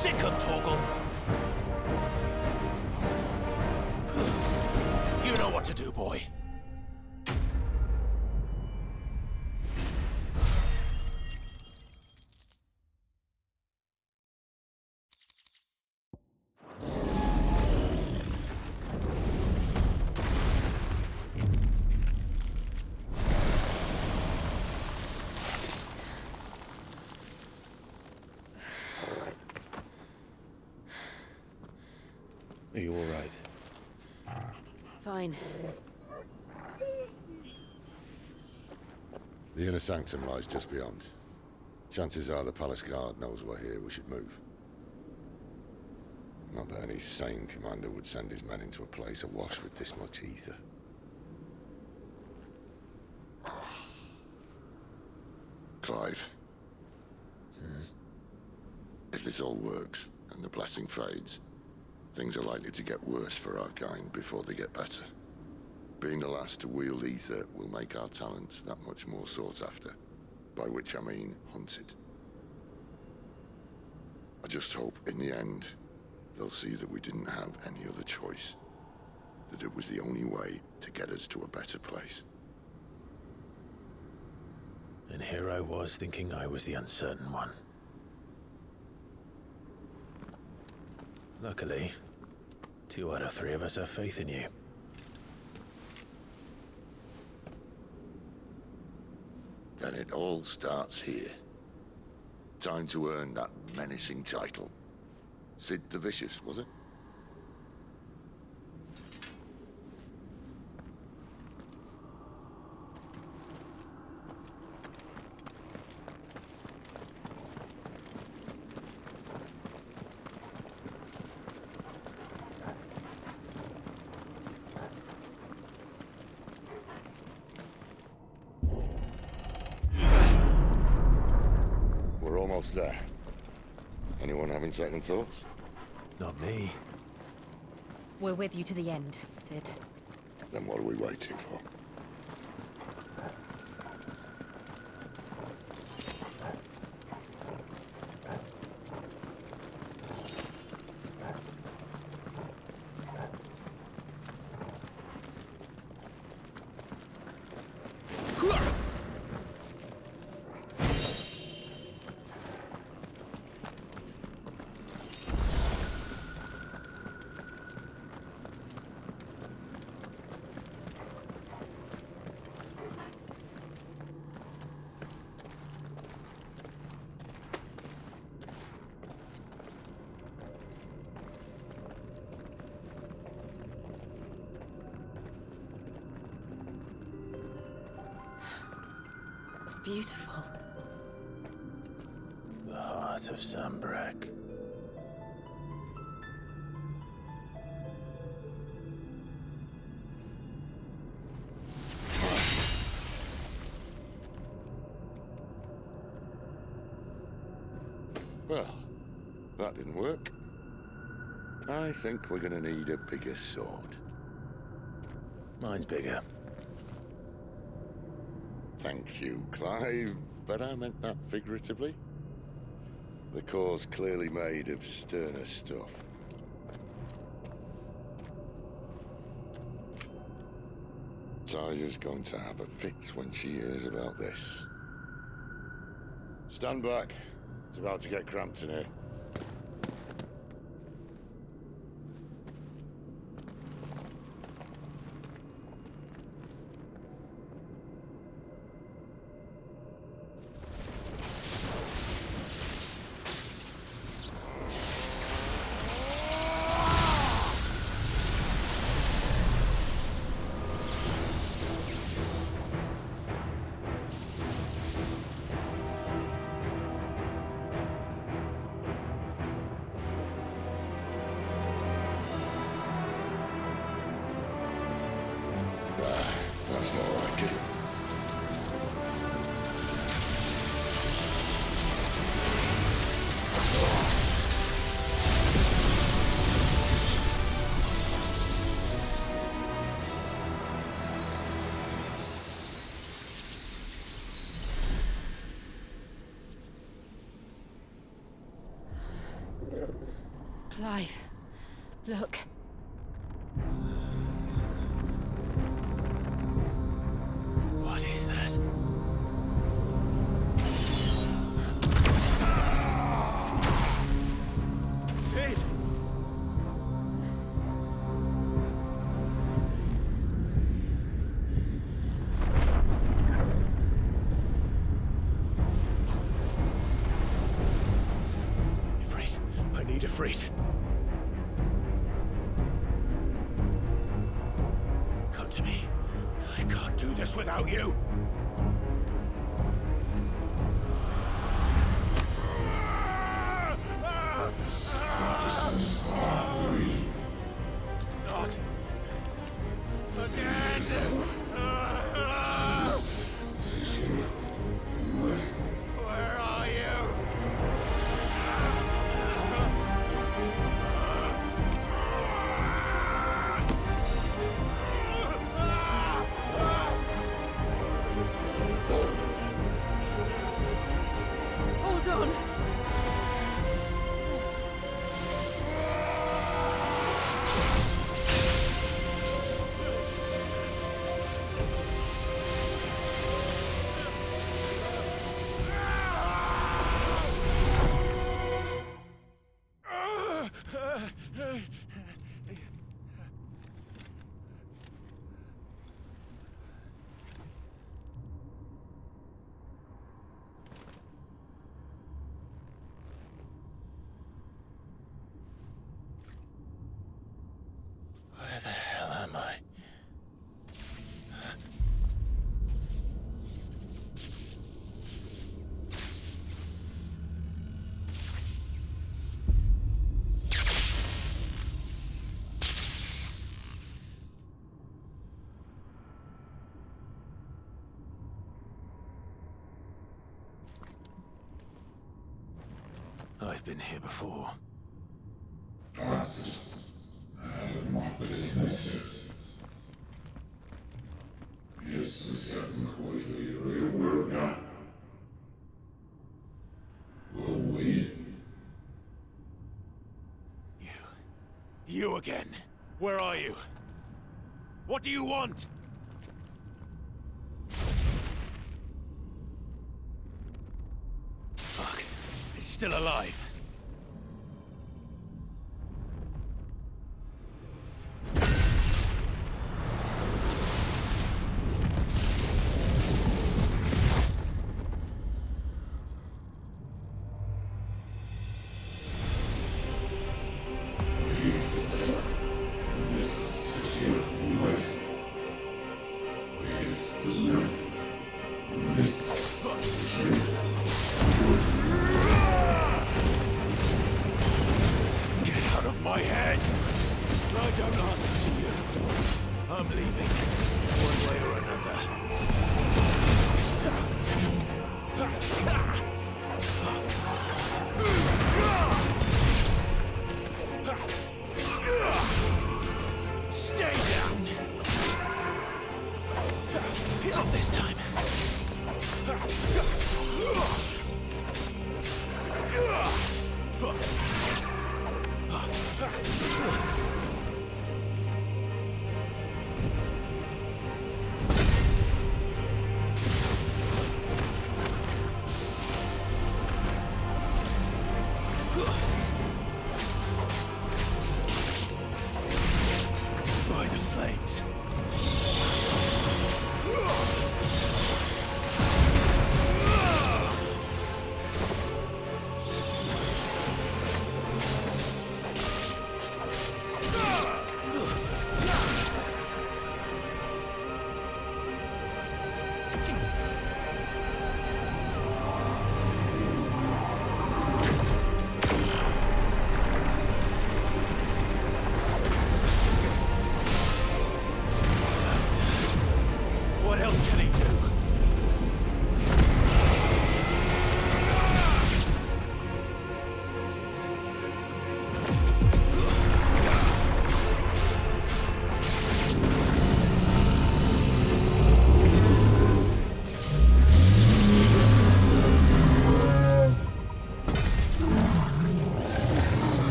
sick of Torgal. You know what to do, boy. Are you all right? Fine. The inner sanctum lies just beyond. Chances are the palace guard knows we're here. We should move. Not that any sane commander would send his men into a place awash with this much ether. Clive. If this all works, and the blessing fades, things are likely to get worse for our kind before they get better. Being the last to wield ether will make our talents that much more sought after. By which I mean hunted. I just hope, in the end, they'll see that we didn't have any other choice. That it was the only way to get us to a better place. And here I was thinking I was the uncertain one. Luckily, 2 out of 3 of us have faith in you. Then it all starts here. Time to earn that menacing title. Sid the Vicious, was it? We're almost there. Anyone having second thoughts? Not me. We're with you to the end, Sid. Then what are we waiting for? It's beautiful. The heart of Sambrek. Well, that didn't work. I think we're gonna need a bigger sword. Mine's bigger. Thank you, Clive, but I meant that figuratively. The core's clearly made of sterner stuff. Taya's going to have a fit when she hears about this. Stand back. It's about to get cramped in here. alive. Look. What is that? Sid! Ifrit, I need Ifrit. Come to me. I can't do this without you. Not again. Where are you? Hold on. Where the hell am I? I've been here before. You again. Where are you? What do you want? Fuck. It's still alive. Get out of my head! I don't answer to you. I'm leaving, one way or another. Stay down! Not this time.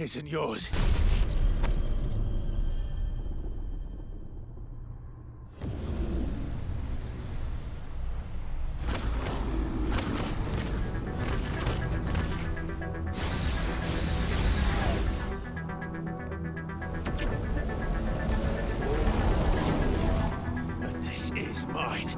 isn't yours. But this is mine.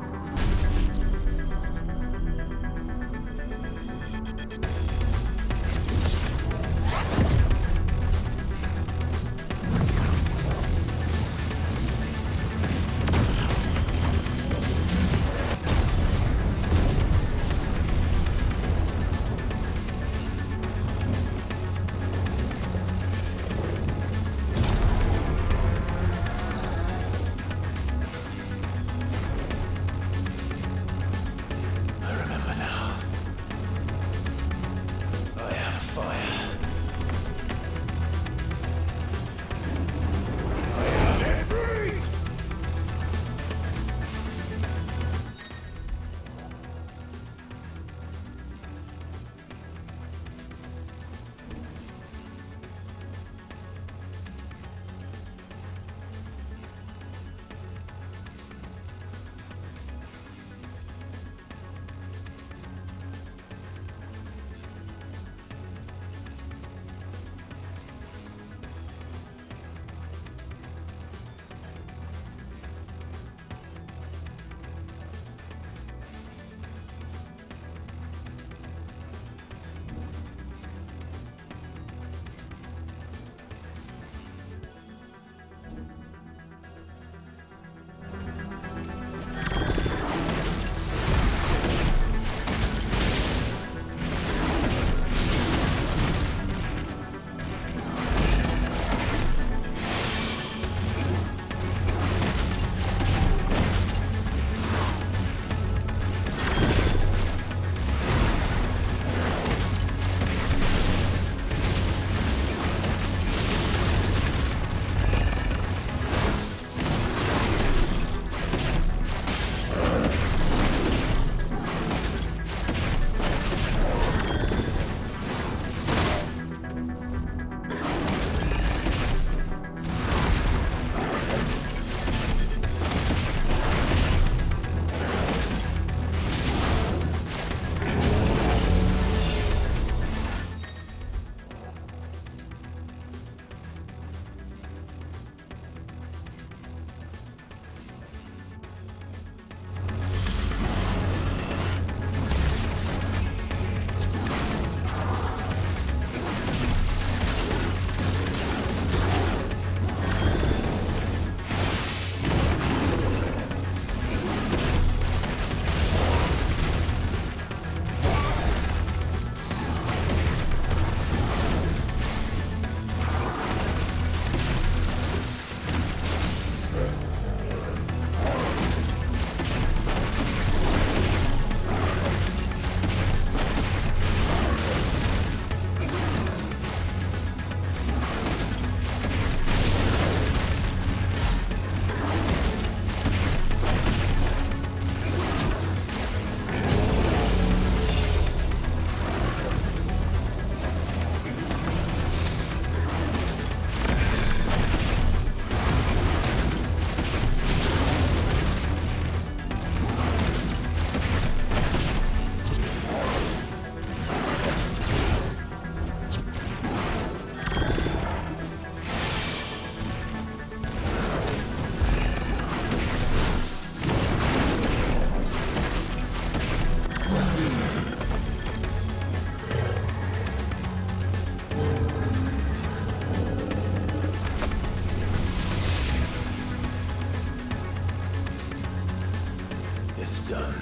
It's done.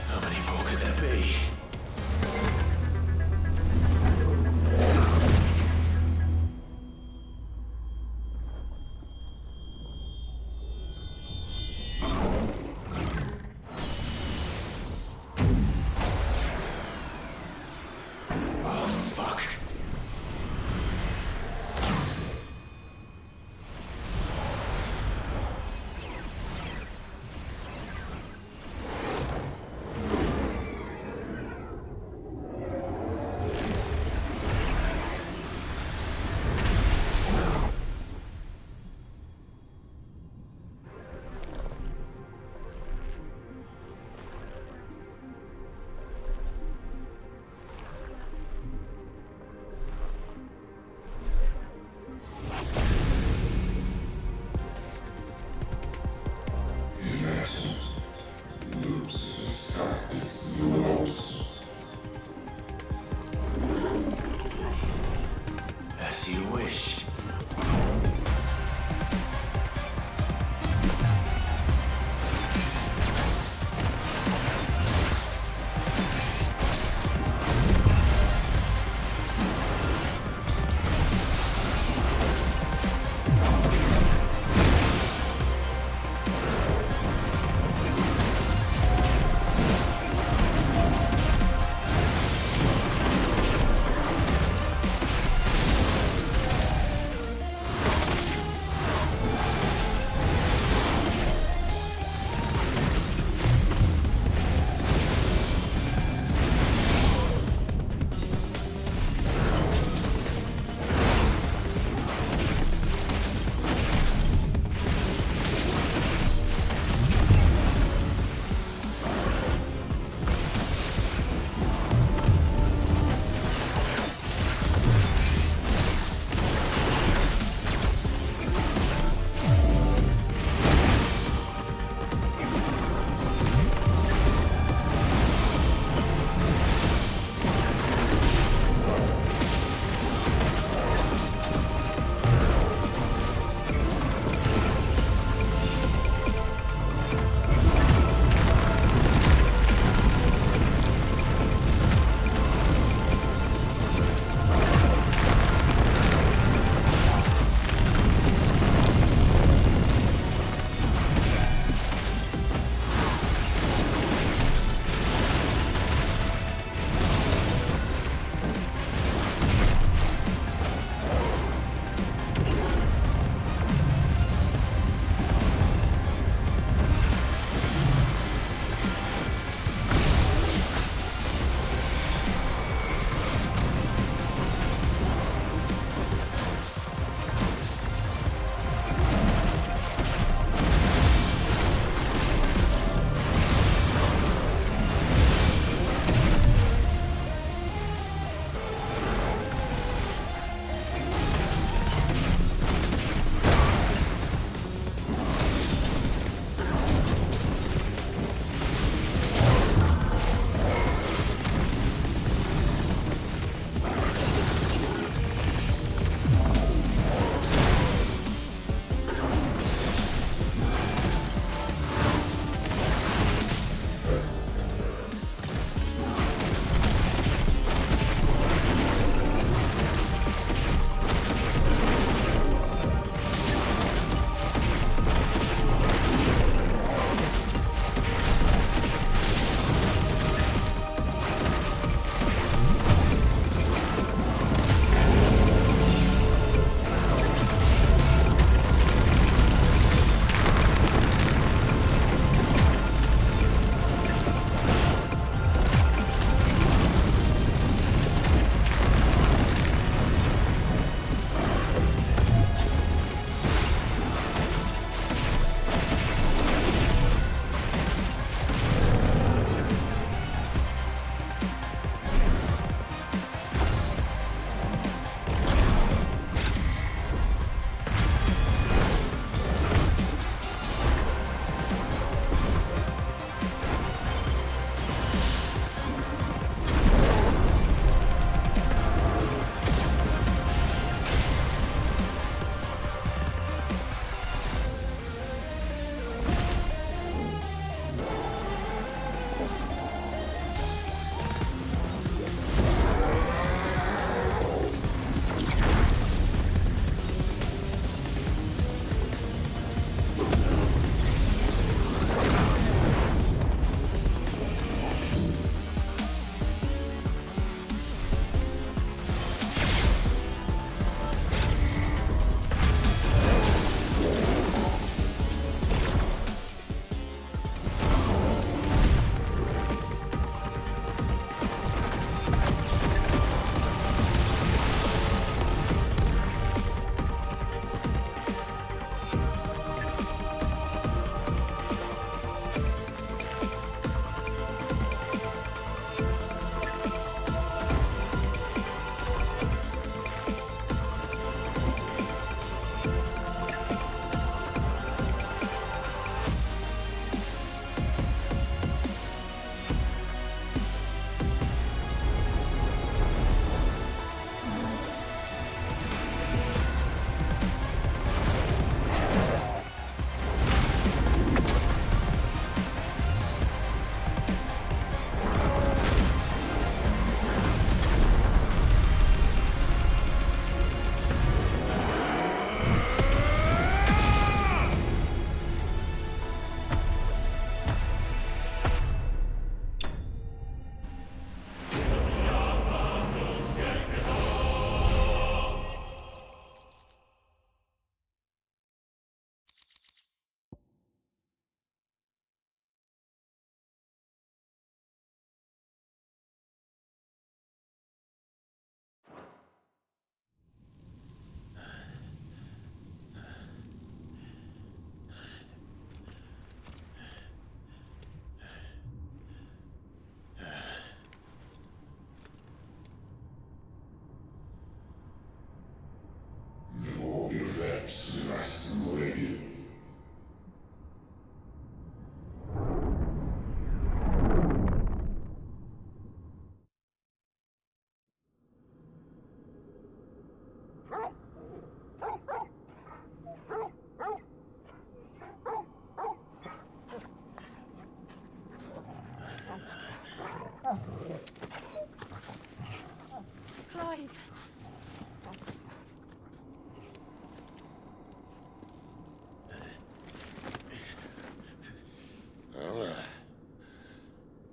How many more could there be? fuck?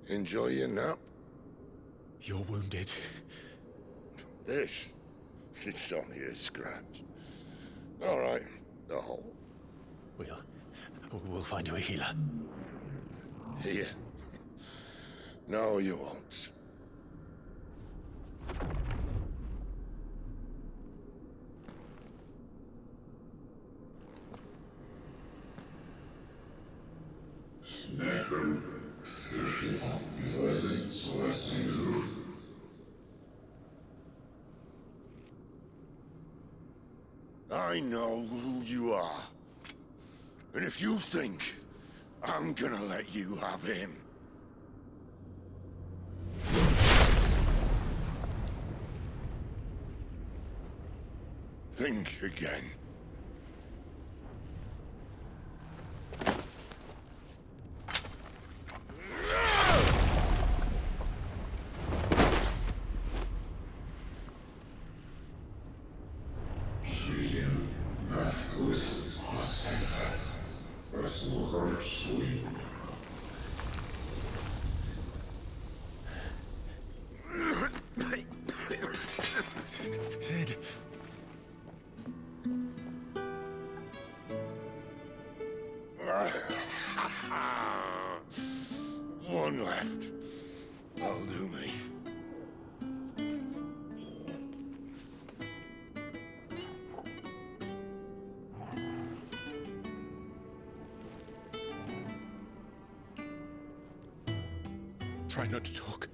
Enjoy your nap? You're wounded. This? It's only a scratch. All right, the hole. We'll find you a healer. Here. No, you won't. I know who you are. And if you think I'm gonna let you have him... think again. Sid. One left. That'll do me. Try not to talk.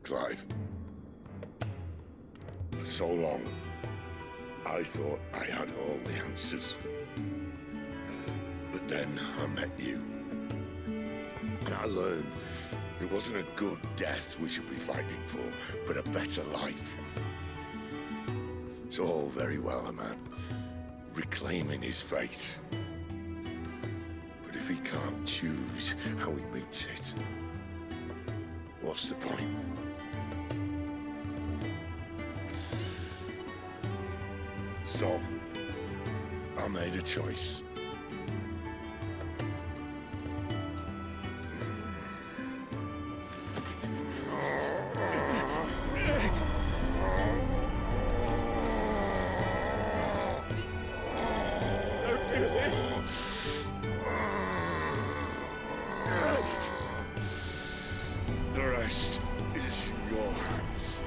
Clive. For so long, I thought I had all the answers. But then I met you. And I learned it wasn't a good death we should be fighting for, but a better life. It's all very well, a man reclaiming his fate. But if he can't choose how he meets it, what's the point? So, I made a choice. Don't do this! The rest is in your hands.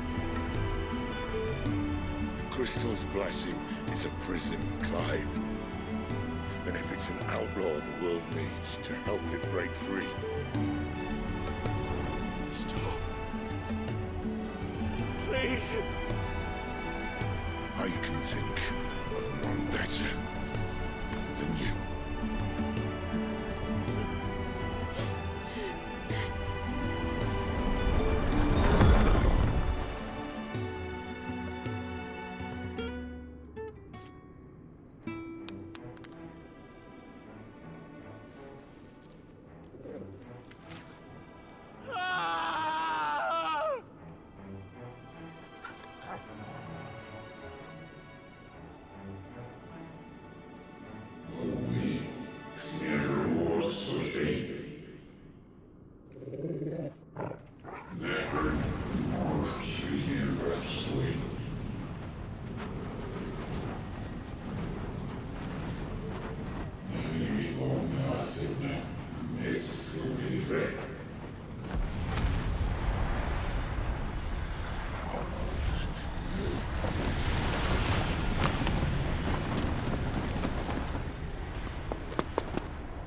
The Crystal's blessing is a prison, Clive. And if it's an outlaw the world needs to help it break free. Stop. Please. I can think of none better than you.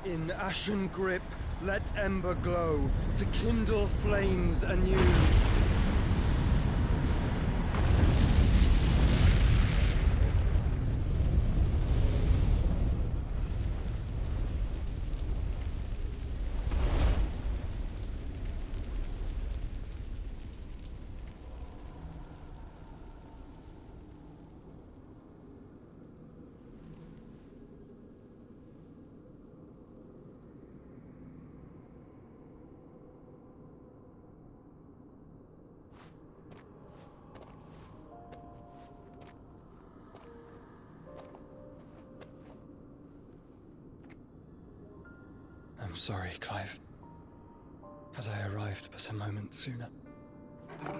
In ashen grip, let ember glow, to kindle flames anew. I'm sorry, Clive. Had I arrived but a moment sooner. Do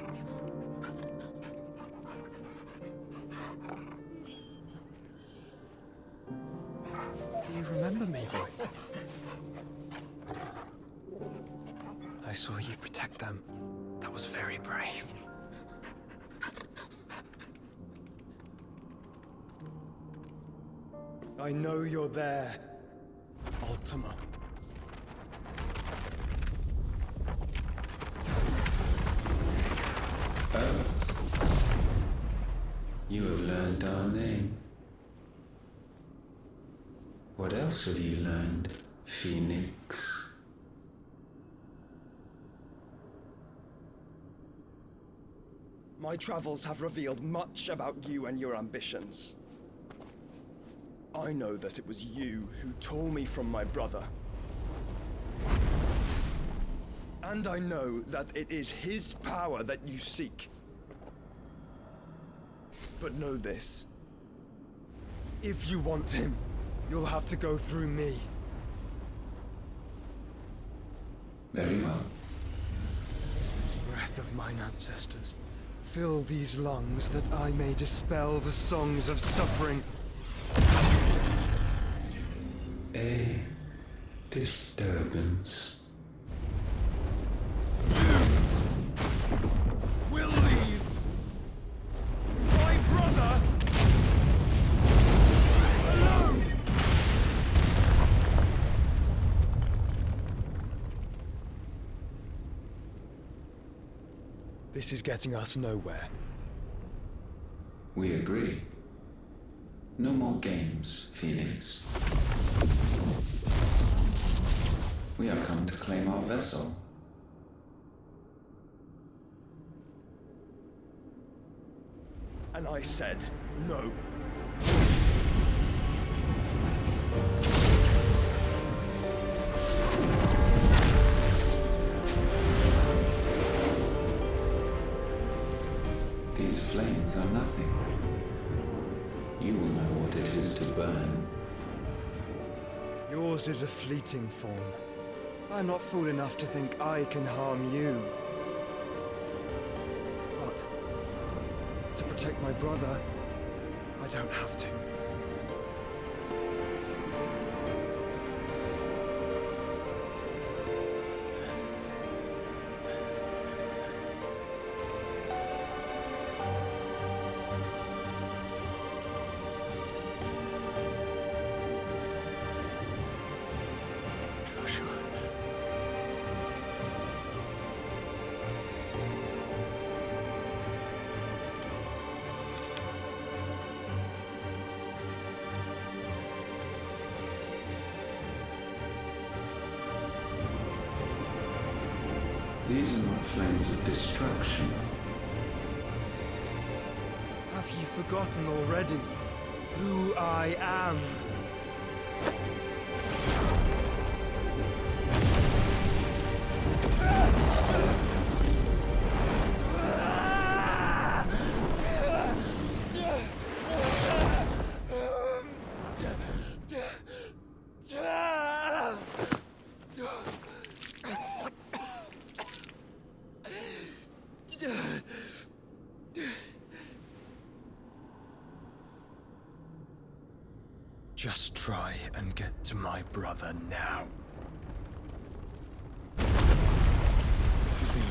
you remember me, boy? I saw you protect them. That was very brave. I know you're there, Ultima. Oh. You have learned our name. What else have you learned, Phoenix? My travels have revealed much about you and your ambitions. I know that it was you who tore me from my brother. And I know that it is his power that you seek. But know this. If you want him, you'll have to go through me. Very well. Breath of mine ancestors, fill these lungs that I may dispel the songs of suffering. A disturbance. Will leave my brother alone. This is getting us nowhere. We agree. No more games, Phoenix. We have come to claim our vessel. And I said no. These flames are nothing. You will know what it is to burn. Yours is a fleeting form. I'm not fool enough to think I can harm you. But to protect my brother, I don't have to. These are not flames of destruction. Have you forgotten already who I am? Just try and get to my brother now. Fiend.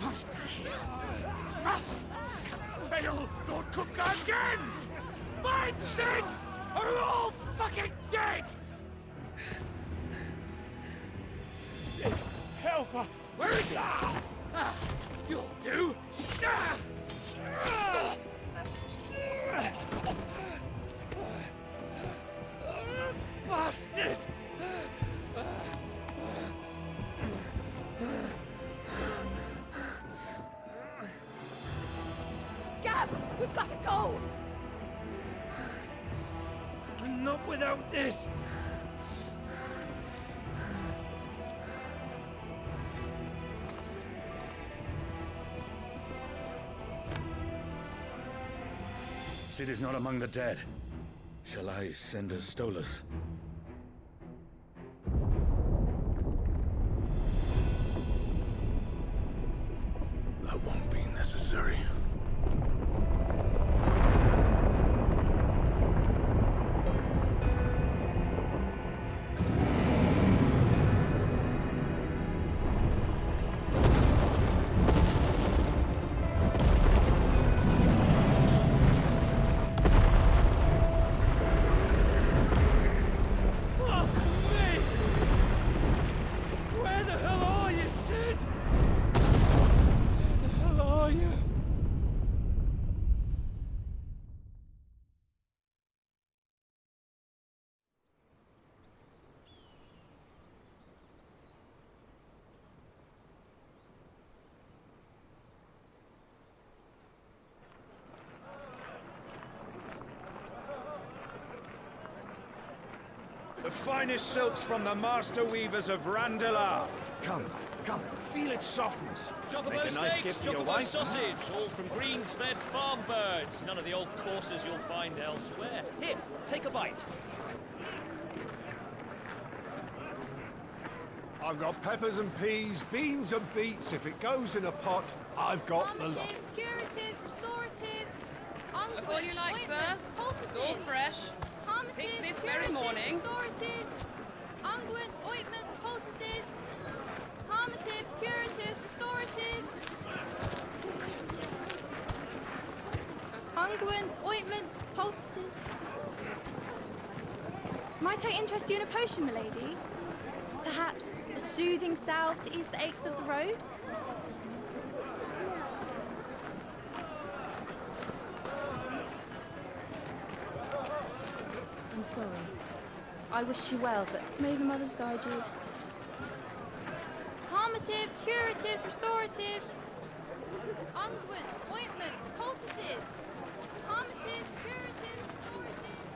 must be here. Must! Fail, Lord Cook again! Find Sid! Or we're all fucking dead! Sid, help us! Where is he? You'll do! Bastard! Gab, we've got to go! Not without this! Sid is not among the dead. Shall I send a Stolas? That won't be necessary. The finest silks from the master weavers of Randalar. Come, feel its softness. Chocobo Make a nice steaks, gift for your chocobo wife. sausage, all from greens-fed farm birds. None of the old courses you'll find elsewhere. Here, take a bite. I've got peppers and peas, beans and beets. If it goes in a pot, I've got the lot. Calmatives, curatives, restoratives, Look all you like, sir. It's all fresh. Picked this very morning. Restoratives, unguents, ointments, poultices. Calmatives, curatives, restoratives. Unguents, ointments, poultices. Might I interest you in a potion, milady? Perhaps a soothing salve to ease the aches of the road? I'm sorry. I wish you well, but may the mothers guide you. Calmatives, curatives, restoratives. Unguents, ointments, poultices. Calmatives, curatives, restoratives.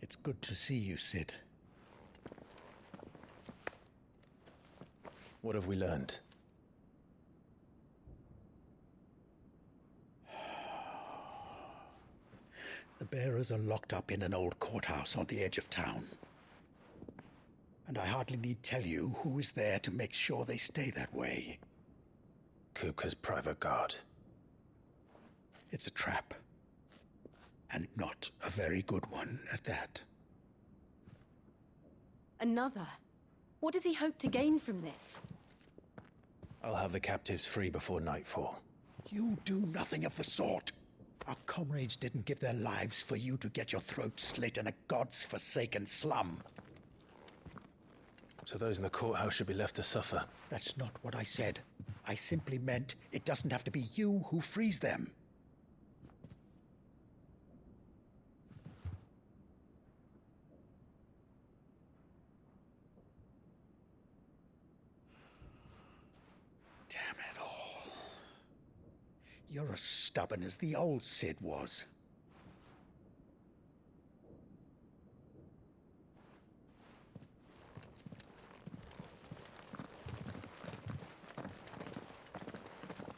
It's good to see you, Sid. What have we learned? The bearers are locked up in an old courthouse on the edge of town. And I hardly need tell you who is there to make sure they stay that way. Kupka's private guard. It's a trap. And not a very good one at that. Another? What does he hope to gain from this? I'll have the captives free before nightfall. You do nothing of the sort. Our comrades didn't give their lives for you to get your throat slit in a god's-forsaken slum. So those in the courthouse should be left to suffer. That's not what I said. I simply meant it doesn't have to be you who frees them. Damn it all. You're as stubborn as the old Sid was.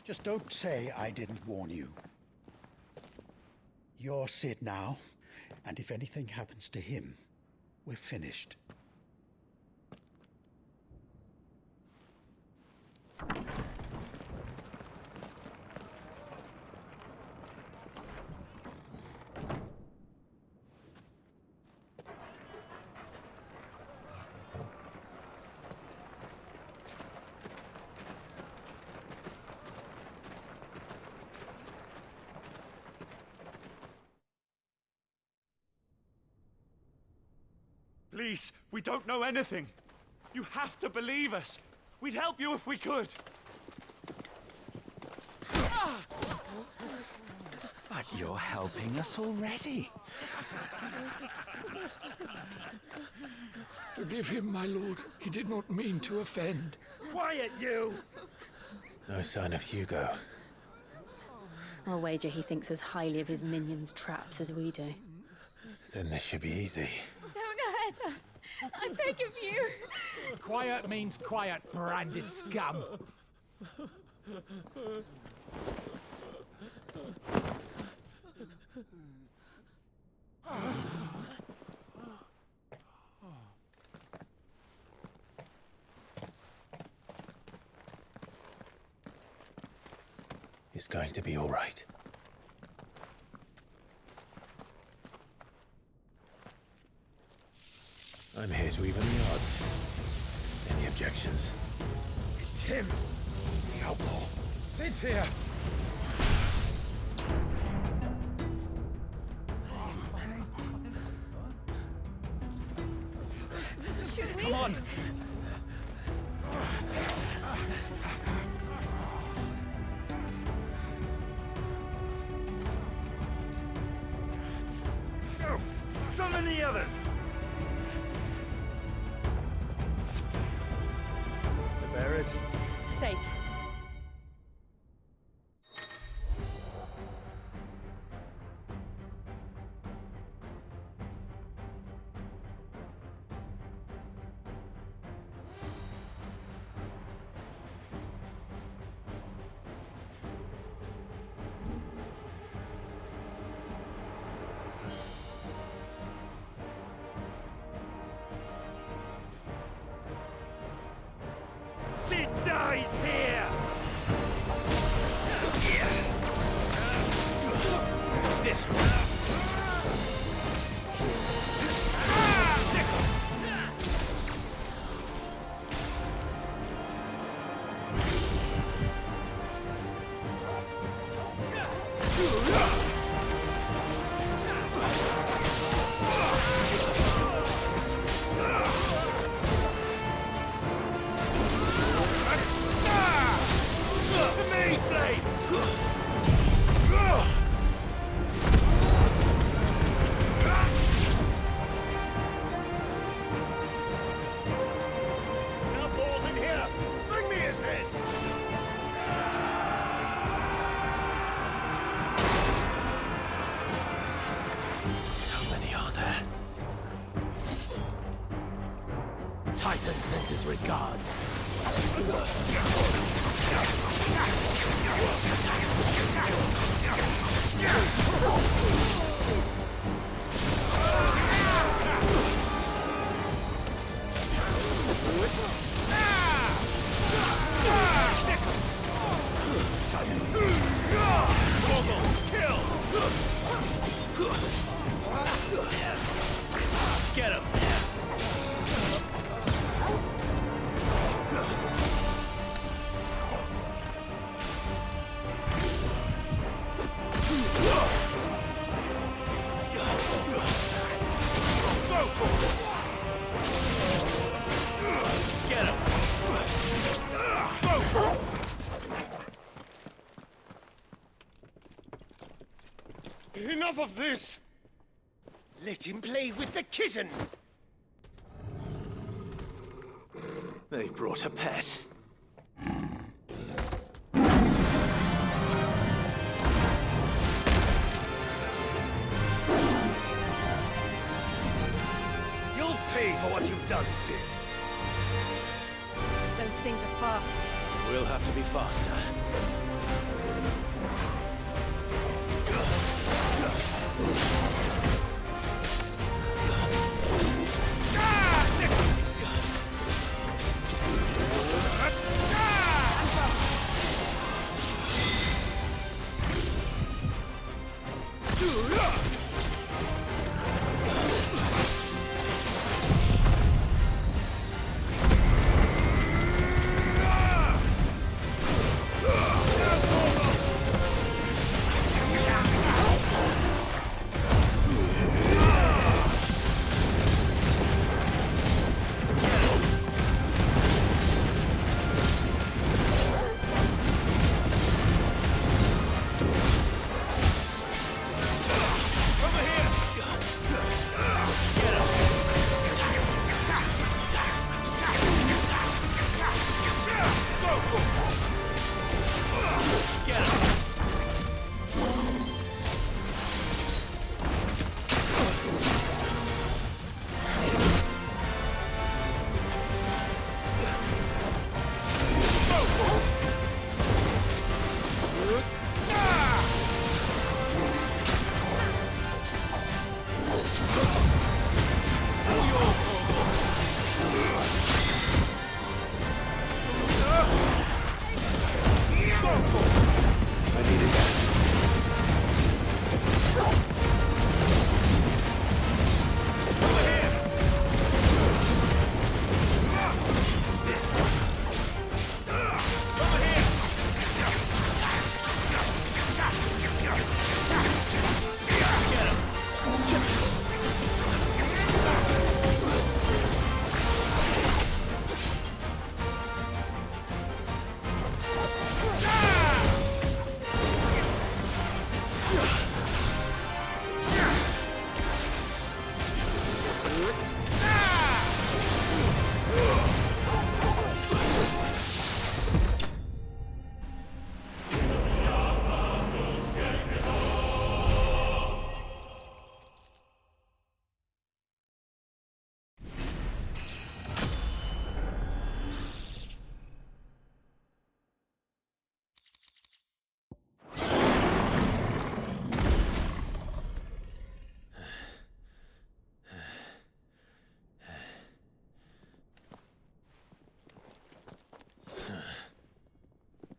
Just don't say I didn't warn you. You're Sid now, and if anything happens to him, we're finished. Please, we don't know anything. You have to believe us. We'd help you if we could. But you're helping us already. Forgive him, my lord. He did not mean to offend. Quiet, you! No sign of Hugo. I'll wager he thinks as highly of his minions' traps as we do. Then this should be easy. Don't hurt us. I beg of you. Quiet means quiet, branded scum. It's going to be all right. I'm here to even the odds. Any objections? It's him, the outlaw. Sit here. Should we? Come on. Go! Summon the others! The bearers? Safe. Sid dies here! This one. Outlaws in here! Bring me his head! How many are there? Titan sends his regards. Get him! Get him! Enough of this! Let him play with the kitten! They brought a pet. You'll pay for what you've done, Sid. Those things are fast. We'll have to be faster.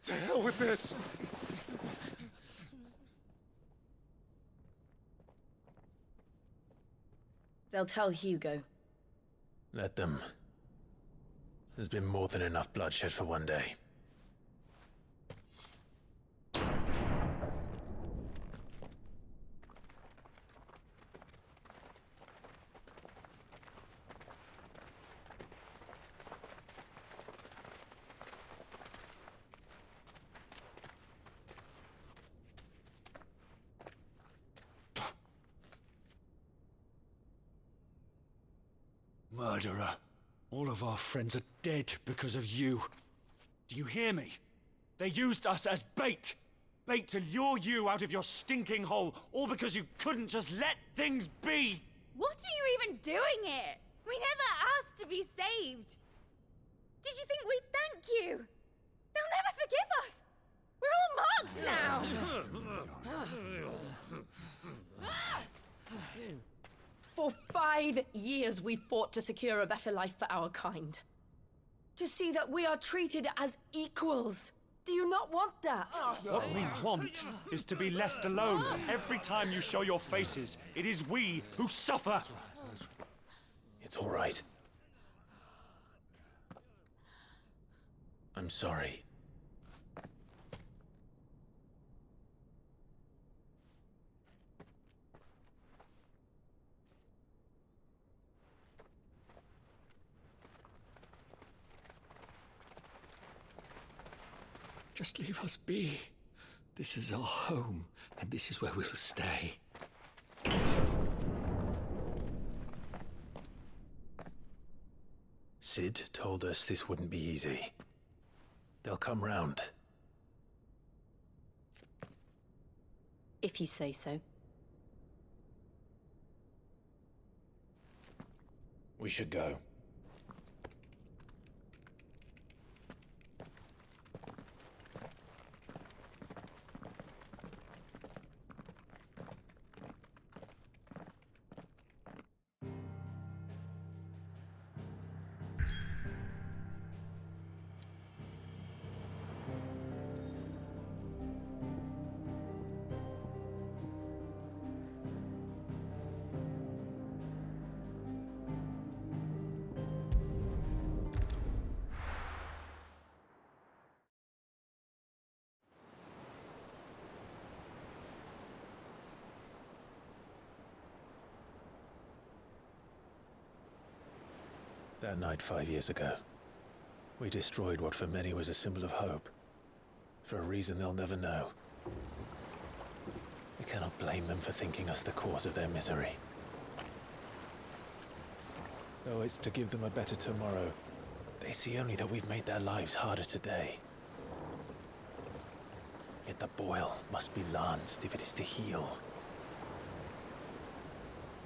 To hell with this! They'll tell Hugo. Let them. There's been more than enough bloodshed for one day. Murderer. All of our friends are dead because of you. Do you hear me? They used us as bait. Bait to lure you out of your stinking hole, all because you couldn't just let things be. What are you even doing here? We never asked to be saved. Did you think we'd thank you? They'll never forgive us. We're all marked now. For 5 years we fought to secure a better life for our kind. To see that we are treated as equals. Do you not want that? What we want is to be left alone. Every time you show your faces, it is we who suffer. It's all right. I'm sorry. Just leave us be. This is our home, and this is where we'll stay. Sid told us this wouldn't be easy. They'll come round. If you say so. We should go. That night 5 years ago, we destroyed what for many was a symbol of hope. For a reason they'll never know. We cannot blame them for thinking us the cause of their misery. Though it's to give them a better tomorrow, they see only that we've made their lives harder today. Yet the boil must be lanced if it is to heal.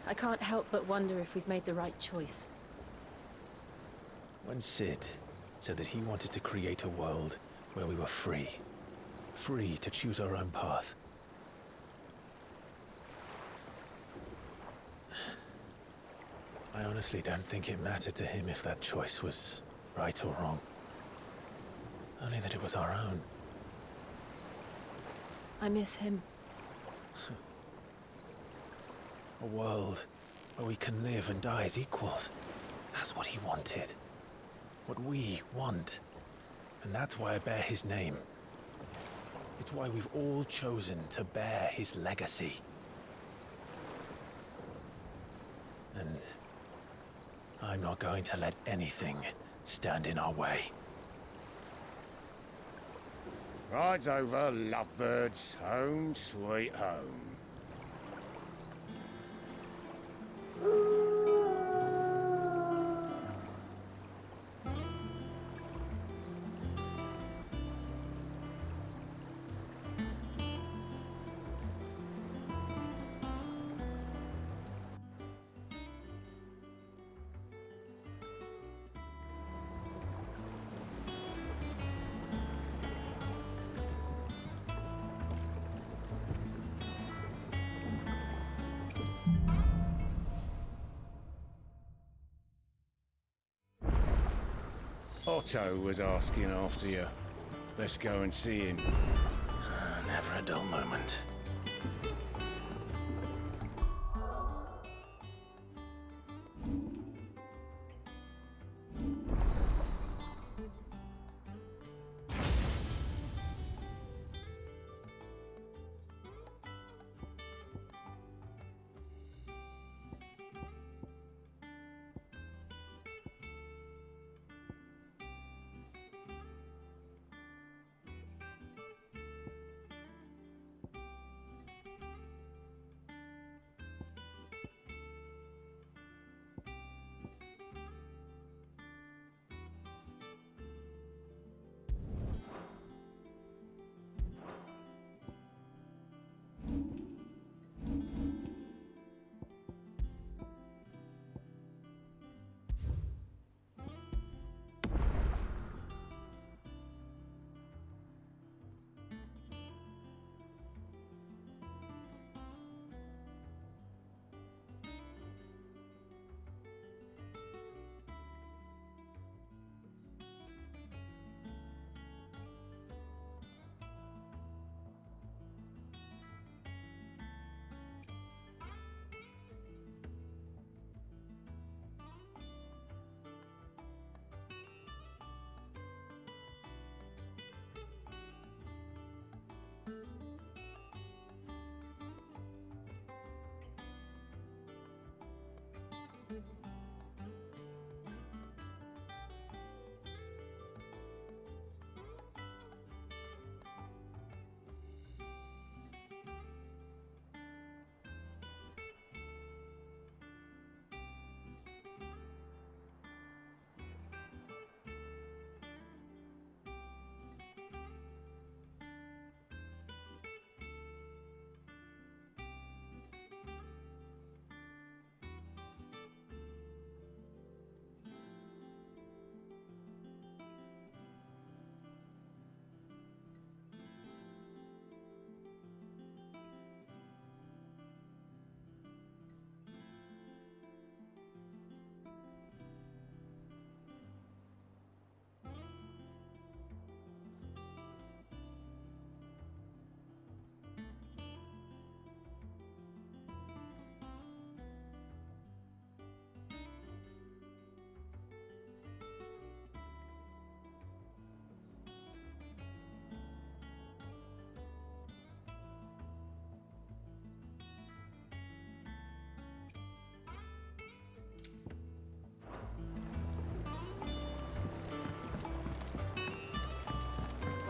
I can't help but wonder if we've made the right choice. When Sid said that he wanted to create a world where we were free. Free to choose our own path. I honestly don't think it mattered to him if that choice was right or wrong. Only that it was our own. I miss him. A world where we can live and die as equals. That's what he wanted. What we want. And that's why I bear his name. It's why we've all chosen to bear his legacy. And I'm not going to let anything stand in our way. Rides over, lovebirds. Home, sweet home. Otto was asking after you. Let's go and see him. Never a dull moment.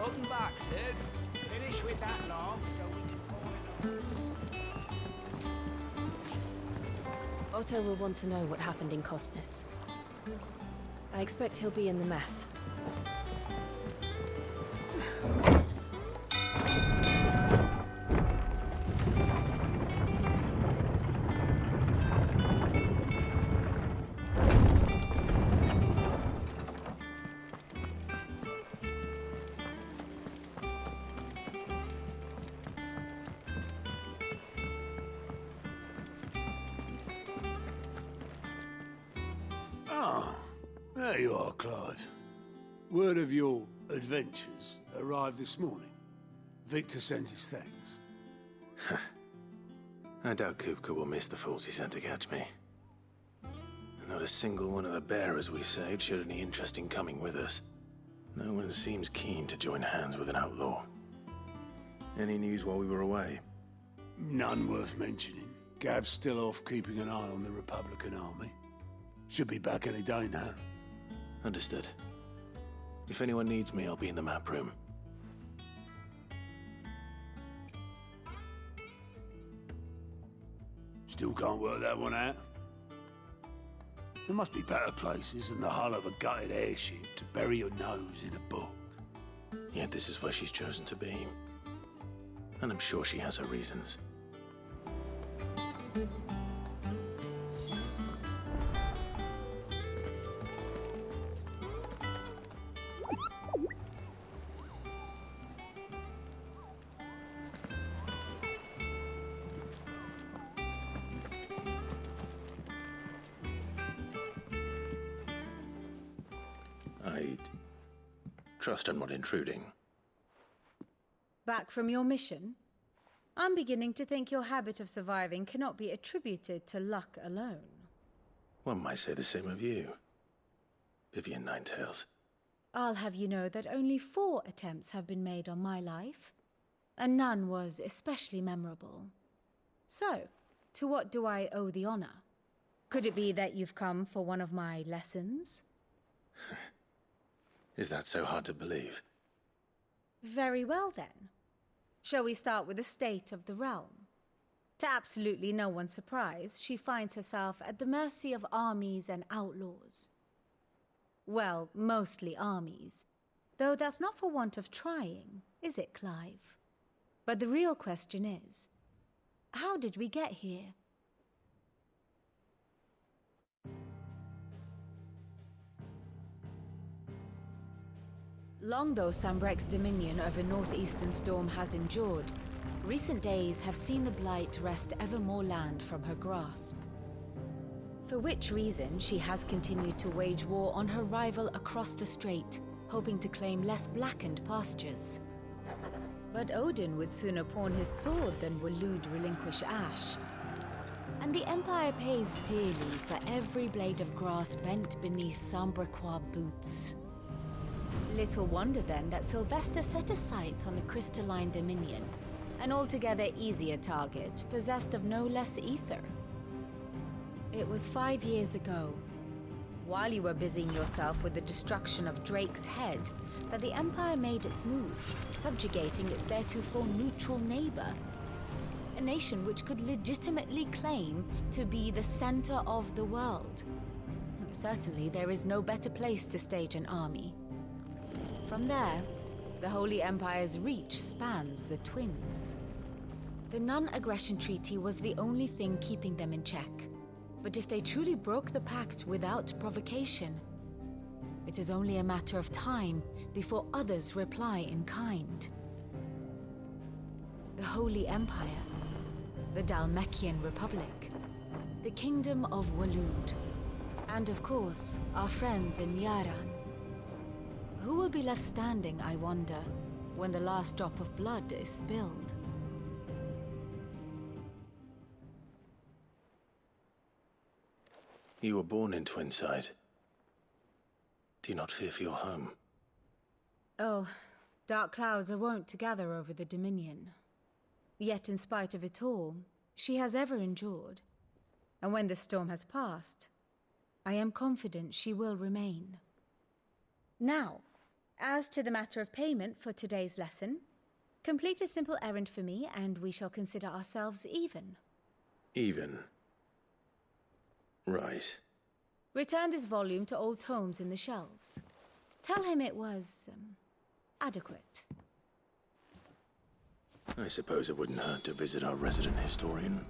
Welcome back, Sid. Finish with that log so we can pour it on. Otto will want to know what happened in Costness. I expect he'll be in the mess. There you are, Clive. Word of your adventures arrived this morning. Victor sends his thanks. I doubt Kupka will miss the fools he sent to catch me. And not a single one of the bearers we saved showed any interest in coming with us. No one seems keen to join hands with an outlaw. Any news while we were away? None worth mentioning. Gav's still off keeping an eye on the Republican army. Should be back any day now. Understood. If anyone needs me, I'll be in the map room. Still can't work that one out? There must be better places than the hull of a gutted airship to bury your nose in a book. Yet this is where she's chosen to be. And I'm sure she has her reasons. I'd trust I'm not intruding. Back from your mission? I'm beginning to think your habit of surviving cannot be attributed to luck alone. One might say the same of you, Vivian Ninetails. I'll have you know that only 4 attempts have been made on my life, and none was especially memorable. So, to what do I owe the honor? Could it be that you've come for one of my lessons? Is that so hard to believe? Very well then. Shall we start with the state of the realm? To absolutely no one's surprise, she finds herself at the mercy of armies and outlaws. Well, mostly armies. Though that's not for want of trying, is it, Clive? But the real question is, how did we get here? Long though Sambrek's dominion over northeastern Storm has endured, recent days have seen the Blight wrest ever more land from her grasp. For which reason she has continued to wage war on her rival across the strait, hoping to claim less blackened pastures. But Odin would sooner pawn his sword than Waloed relinquish Ash. And the Empire pays dearly for every blade of grass bent beneath Sambrequois boots. Little wonder then that Sylvester set his sights on the crystalline dominion, an altogether easier target, possessed of no less ether. It was 5 years ago, while you were busying yourself with the destruction of Drake's head, that the Empire made its move, subjugating its theretofore neutral neighbor. A nation which could legitimately claim to be the center of the world. Certainly, there is no better place to stage an army. From there, the Holy Empire's reach spans the Twins. The non-aggression treaty was the only thing keeping them in check. But if they truly broke the pact without provocation, it is only a matter of time before others reply in kind. The Holy Empire, the Dhalmekian Republic, the Kingdom of Waloed, and of course, our friends in Yaran. Who will be left standing, I wonder, when the last drop of blood is spilled? You were born in Twinside. Do you not fear for your home? Oh, dark clouds are wont to gather over the Dominion. Yet in spite of it all, she has ever endured. And when the storm has passed, I am confident she will remain. Now, as to the matter of payment for today's lesson, complete a simple errand for me and we shall consider ourselves even. Even? Right. Return this volume to old tomes in the shelves. Tell him it was, adequate. I suppose it wouldn't hurt to visit our resident historian.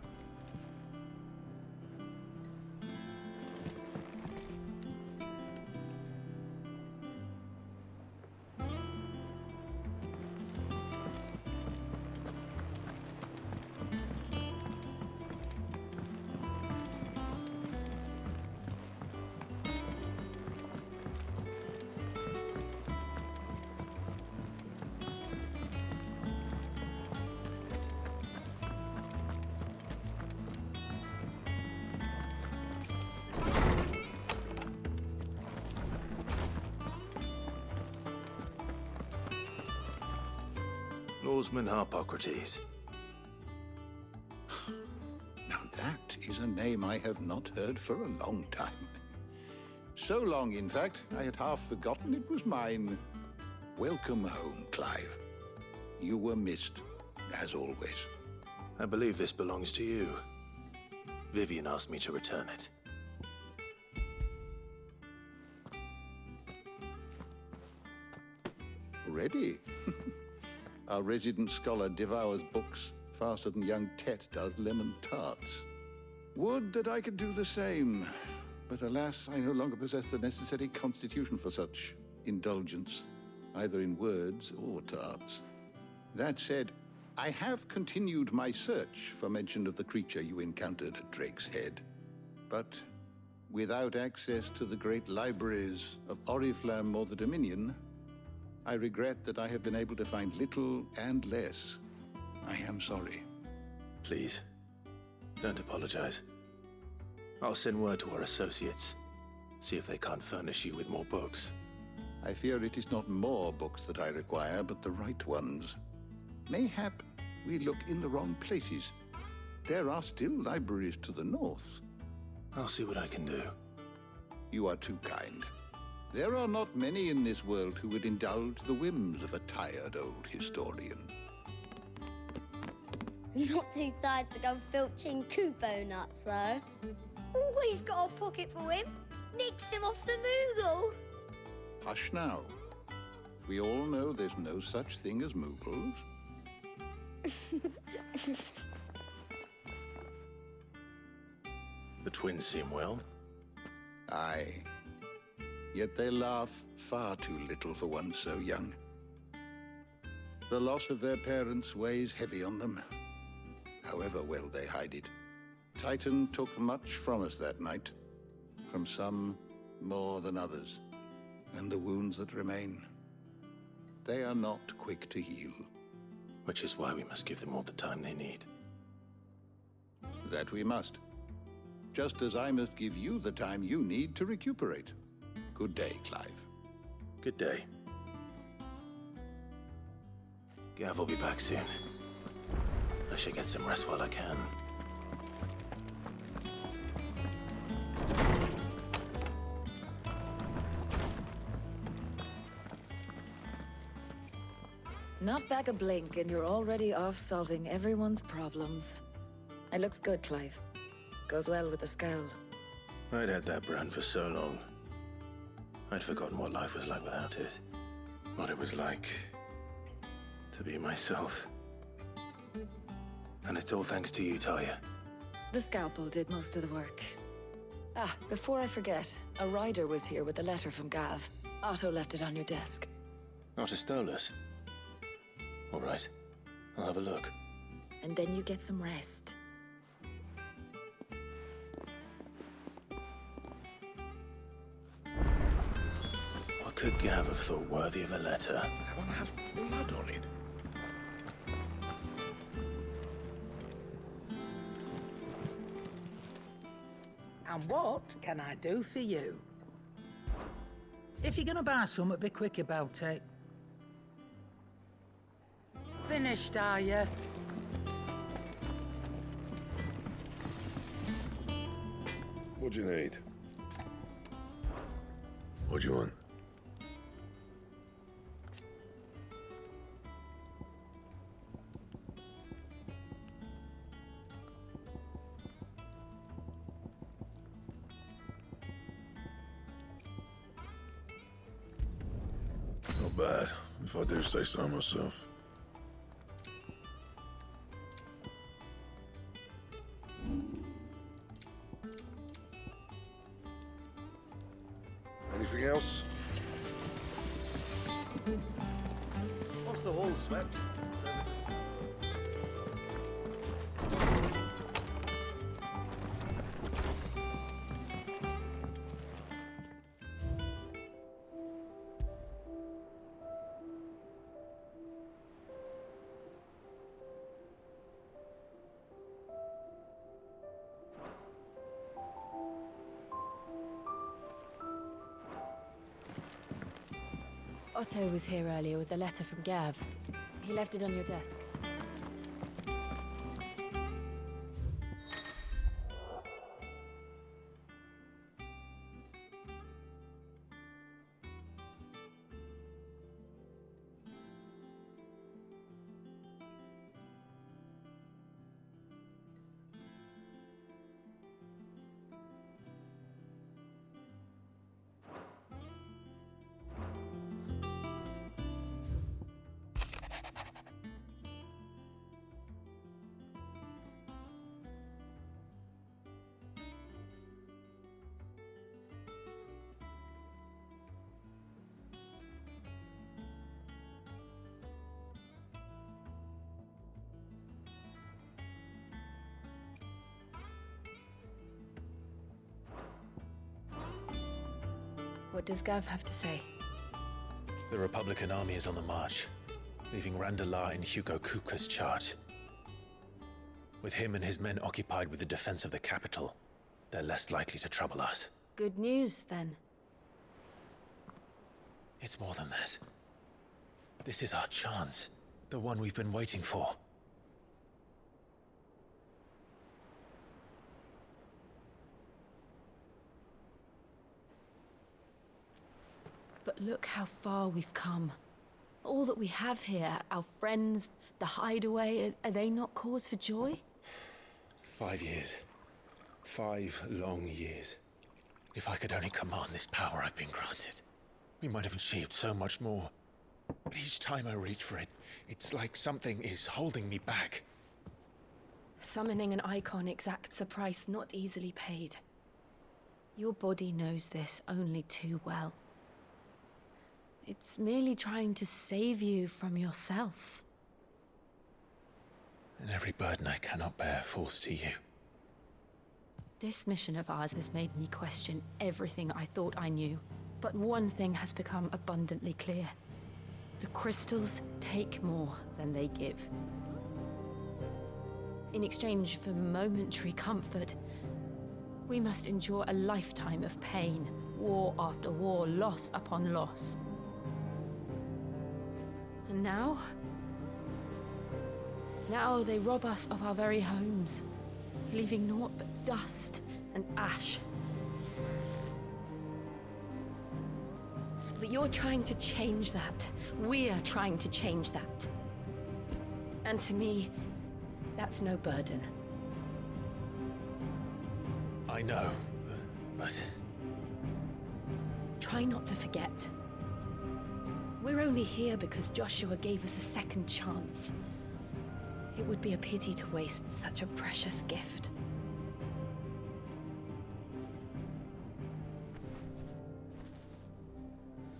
Lawsman Harpocrates. Now that is a name I have not heard for a long time. So long, in fact, I had half forgotten it was mine. Welcome home, Clive. You were missed, as always. I believe this belongs to you. Vivian asked me to return it. Ready? Our resident scholar devours books faster than young Tet does lemon tarts. Would that I could do the same. But alas, I no longer possess the necessary constitution for such indulgence, either in words or tarts. That said, I have continued my search for mention of the creature you encountered at Drake's Head. But without access to the great libraries of Oriflamme or the Dominion, I regret that I have been able to find little and less. I am sorry. Please, don't apologize. I'll send word to our associates. See if they can't furnish you with more books. I fear it is not more books that I require, but the right ones. Mayhap we look in the wrong places. There are still libraries to the north. I'll see what I can do. You are too kind. There are not many in this world who would indulge the whims of a tired old historian. Not too tired to go filching Kupo nuts, though. Always got a pocket for him. Nicks him off the Moogle. Hush now. We all know there's no such thing as Moogles. The twins seem well. Aye. Yet they laugh far too little for one so young. The loss of their parents weighs heavy on them, however well they hide it. Titan took much from us that night, from some more than others, and the wounds that remain, they are not quick to heal. Which is why we must give them all the time they need. That we must. Just as I must give you the time you need to recuperate. Good day, Clive. Good day. Gav will be back soon. I should get some rest while I can. Not back a blink and you're already off solving everyone's problems. It looks good, Clive. Goes well with the scowl. I'd had that brand for so long. I'd forgotten what life was like without it. What it was like to be myself. And it's all thanks to you, Talia. The scalpel did most of the work. Ah, before I forget, a rider was here with a letter from Gav. Otto left it on your desk. Otto stole us. All right, I'll have a look. And then you get some rest. What could Gav have thought worthy of a letter? That one has blood on it. And what can I do for you? If you're gonna buy something, be quick about it. Finished, are you? What do you need? What do you want? Not bad, if I do say so myself. Anything else? Once the hall's swept, it's over to... Otto was here earlier with a letter from Gav. He left it on your desk. What does Gav have to say? The Republican army is on the march, leaving Randalar in Hugo Kupka's charge. With him and his men occupied with the defense of the capital, they're less likely to trouble us. Good news, then. It's more than that. This is our chance. The one we've been waiting for. But look how far we've come. All that we have here, our friends, the hideaway, are they not cause for joy? 5 years. 5 long years. If I could only command this power I've been granted, we might have achieved so much more. But each time I reach for it, it's like something is holding me back. Summoning an icon exacts a price not easily paid. Your body knows this only too well. It's merely trying to save you from yourself. And every burden I cannot bear falls to you. This mission of ours has made me question everything I thought I knew. But one thing has become abundantly clear. The crystals take more than they give. In exchange for momentary comfort, we must endure a lifetime of pain, war after war, loss upon loss. And now they rob us of our very homes, leaving naught but dust and ash. But you're trying to change that. We're trying to change that. And to me, that's no burden. I know, but... Try not to forget. We're only here because Joshua gave us a second chance. It would be a pity to waste such a precious gift.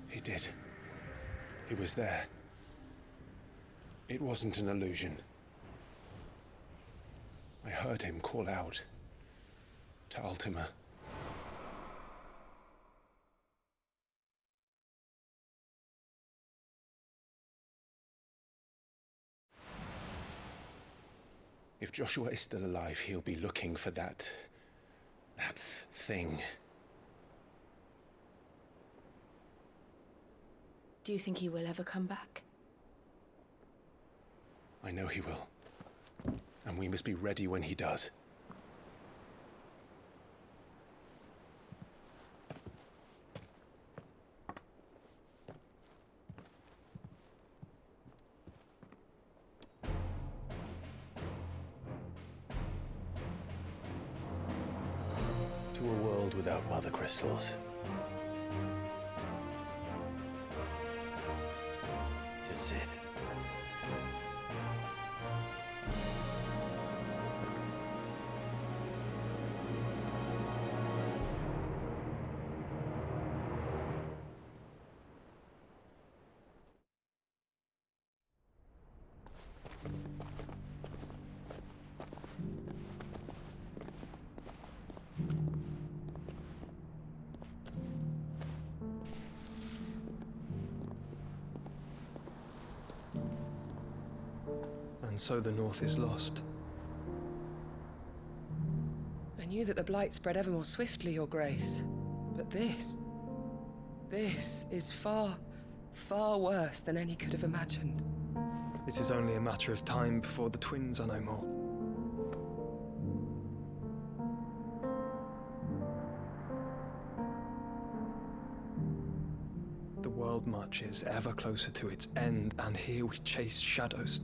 He did. He was there. It wasn't an illusion. I heard him call out to Ultima. If Joshua is still alive, he'll be looking for that thing. Do you think he will ever come back? I know he will. And we must be ready when he does. To a world without mother crystals. To Sid. And so the North is lost. I knew that the Blight spread ever more swiftly, Your Grace. But this is far, far worse than any could have imagined. It is only a matter of time before the twins are no more. The world marches ever closer to its end, and here we chase shadows.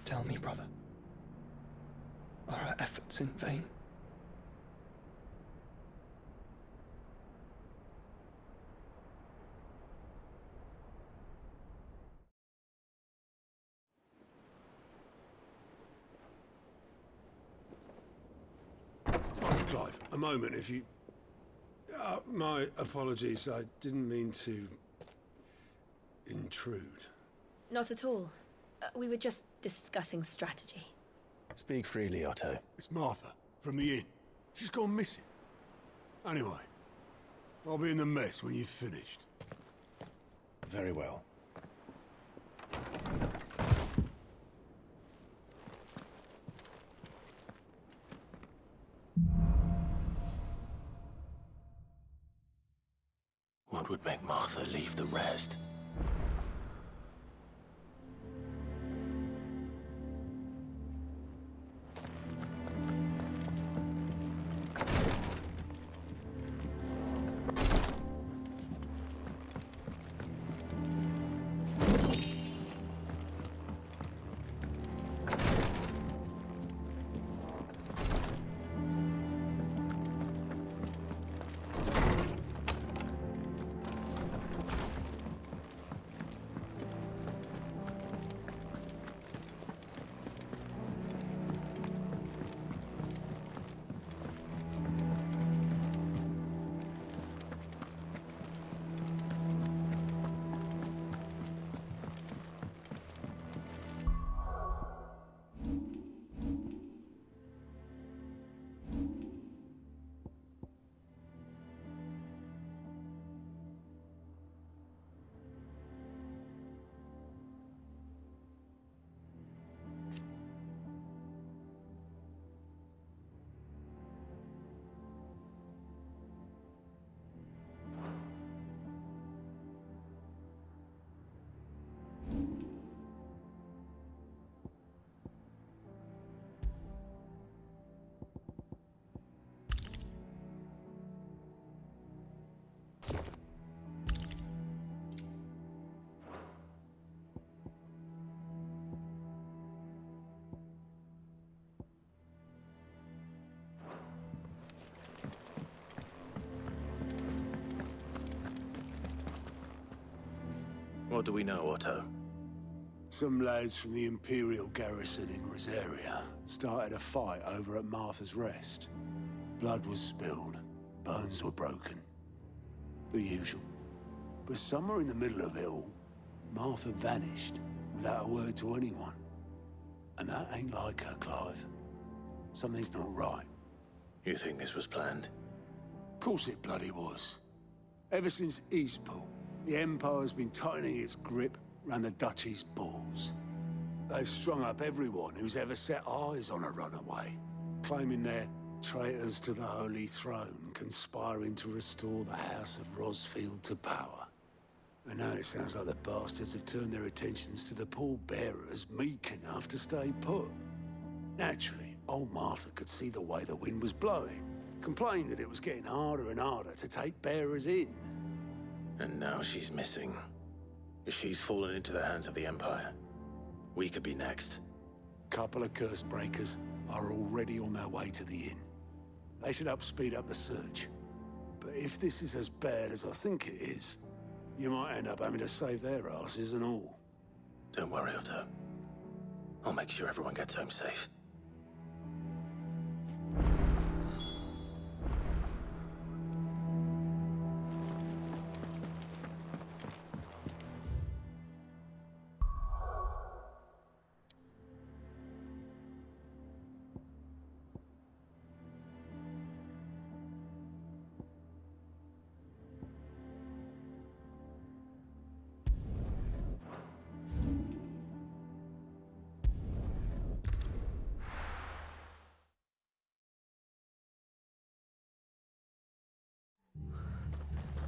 Tell me, brother, are our efforts in vain? Master Clive, a moment, if you... my apologies, I didn't mean to... intrude. Not at all. We were just discussing strategy. Speak freely, Otto. It's Martha, from the inn. She's gone missing. Anyway, I'll be in the mess when you've finished. Very well. What would make Martha leave the rest? What do we know, Otto? Some lads from the Imperial garrison in Rosaria started a fight over at Martha's Rest. Blood was spilled, bones were broken. The usual. But somewhere in the middle of it all, Martha vanished without a word to anyone. And that ain't like her, Clive. Something's not right. You think this was planned? Of course it bloody was. Ever since Eastpool, the Empire's been tightening its grip around the Duchy's balls. They've strung up everyone who's ever set eyes on a runaway, claiming they're traitors to the Holy Throne, conspiring to restore the House of Rosfield to power. And now it sounds like the bastards have turned their attentions to the pallbearers meek enough to stay put. Naturally, old Martha could see the way the wind was blowing, complained that it was getting harder and harder to take bearers in. And now she's missing. If she's fallen into the hands of the Empire, we could be next. Couple of curse breakers are already on their way to the inn. They should help speed up the search. But if this is as bad as I think it is, you might end up having to save their asses and all. Don't worry, Otto. I'll make sure everyone gets home safe.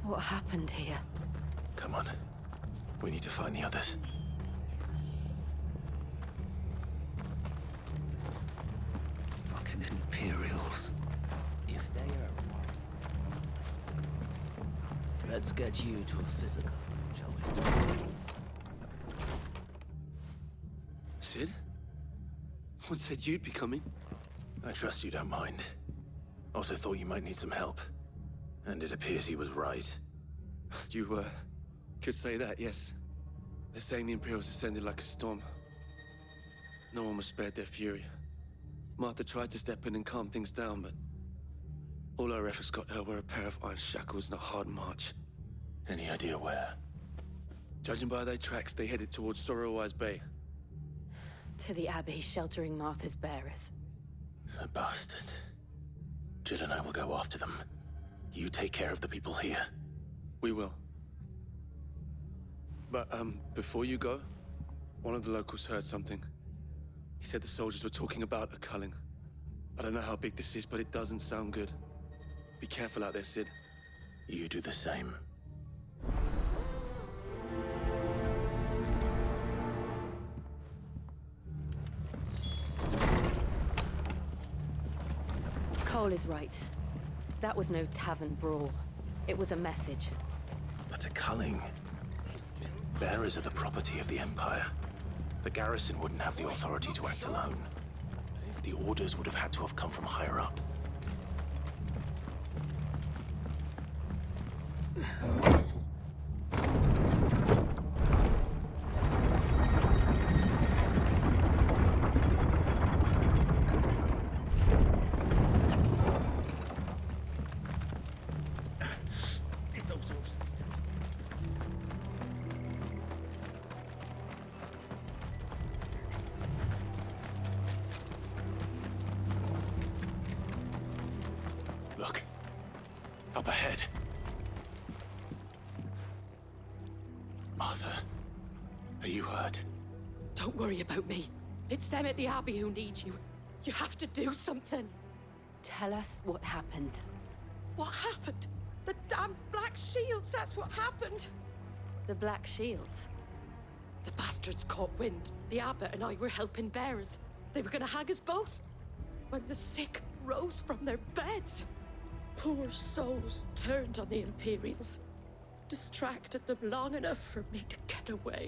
What happened here? Come on. We need to find the others. Fucking Imperials. If they are... Let's get you to a physical, shall we? Sid? What said you'd be coming? I trust you don't mind. Also thought you might need some help. And it appears he was right. You, could say that, yes. They're saying the Imperials descended like a storm. No one was spared their fury. Martha tried to step in and calm things down, but all our efforts got her were a pair of iron shackles and a hard march. Any idea where? Judging by their tracks, they headed towards Sorrowwise Bay. To the Abbey sheltering Martha's bearers. The bastards. Jill and I will go after them. You take care of the people here. We will. But, before you go, one of the locals heard something. He said the soldiers were talking about a culling. I don't know how big this is, but it doesn't sound good. Be careful out there, Sid. You do the same. Cole is right. That was no tavern brawl. It was a message. But a culling. Bearers are the property of the Empire. The garrison wouldn't have the authority to act alone. The orders would have had to have come from higher up. Look. Up ahead. Martha, are you hurt? Don't worry about me. It's them at the Abbey who need you. You have to do something. Tell us what happened. What happened? The damn Black Shields, that's what happened. The Black Shields? The bastards caught wind. The Abbot and I were helping bearers. They were gonna hang us both. When the sick rose from their beds. Poor souls turned on the Imperials. Distracted them long enough for me to get away.